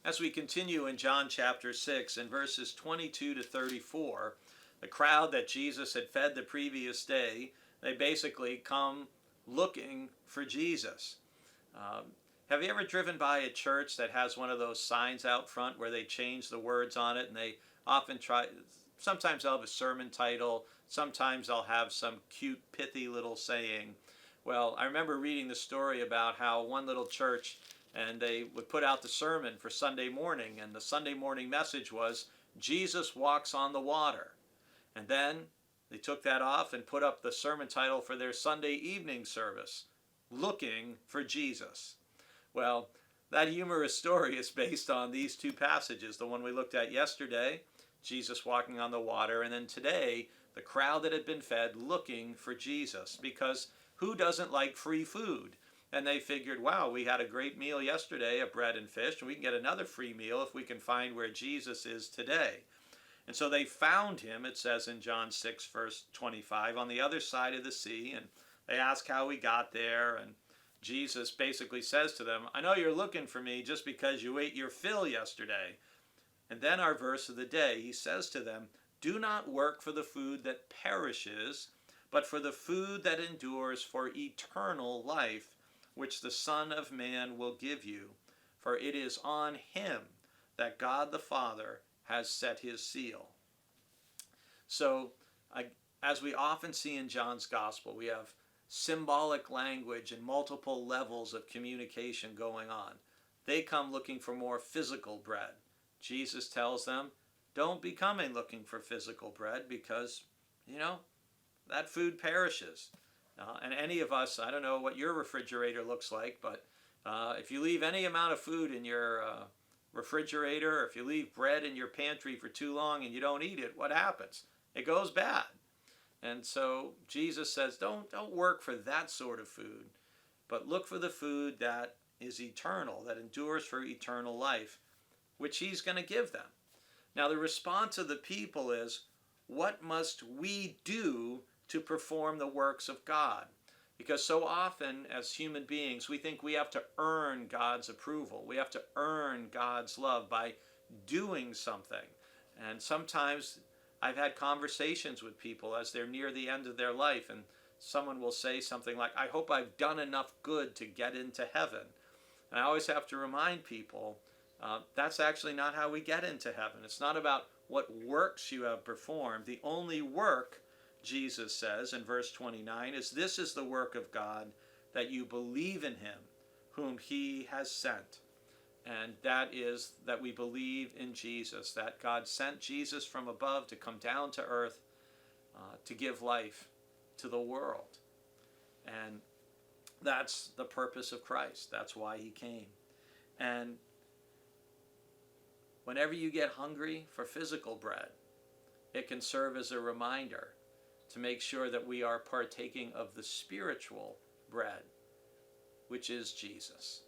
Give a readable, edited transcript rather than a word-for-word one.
As we continue in John chapter 6 and verses 22 to 34, the crowd that Jesus had fed the previous day, they basically come looking for Jesus. Um, have you ever driven by a church that has one of those signs out front where they change the words on it, and they often try, sometimes they'll have a sermon title, sometimes they'll have some cute, pithy little saying. Well, I remember reading the story about how one little church, and they would put out the sermon for Sunday morning, and the Sunday morning message was, Jesus walks on the water. And then they took that off and put up the sermon title for their Sunday evening service, Looking for Jesus. Well, that humorous story is based on these two passages. The one we looked at yesterday, Jesus walking on the water, and then today, the crowd that had been fed looking for Jesus. Because who doesn't like free food? And they figured, wow, we had a great meal yesterday of bread and fish, and we can get another free meal if we can find where Jesus is today. And so they found him, it says in John 6, verse 25, on the other side of the sea. And they ask how he got there. And Jesus basically says to them, I know you're looking for me just because you ate your fill yesterday. And then our verse of the day, he says to them, do not work for the food that perishes, but for the food that endures for eternal life, which the Son of Man will give you. For it is on him that God the Father has set his seal. So, as we often see in John's Gospel, we have symbolic language and multiple levels of communication going on. They come looking for more physical bread. Jesus tells them, don't be coming looking for physical bread because, that food perishes. And any of us, I don't know what your refrigerator looks like, but if you leave any amount of food in your refrigerator, or if you leave bread in your pantry for too long and you don't eat it, what happens? It goes bad. And so Jesus says, don't work for that sort of food, but look for the food that is eternal, that endures for eternal life, which he's going to give them. Now the response of the people is, what must we do to perform the works of God? Because so often as human beings, we think we have to earn God's approval. We have to earn God's love by doing something. And sometimes I've had conversations with people as they're near the end of their life, and someone will say something like, I hope I've done enough good to get into heaven. And I always have to remind people, that's actually not how we get into heaven. It's not about what works you have performed. The only work, Jesus says in verse 29, is this is the work of God, that you believe in him whom he has sent. And that is that we believe in Jesus, that God sent Jesus from above to come down to earth to give life to the world. And that's the purpose of Christ. That's why he came. And whenever you get hungry for physical bread, it can serve as a reminder to make sure that we are partaking of the spiritual bread, which is Jesus.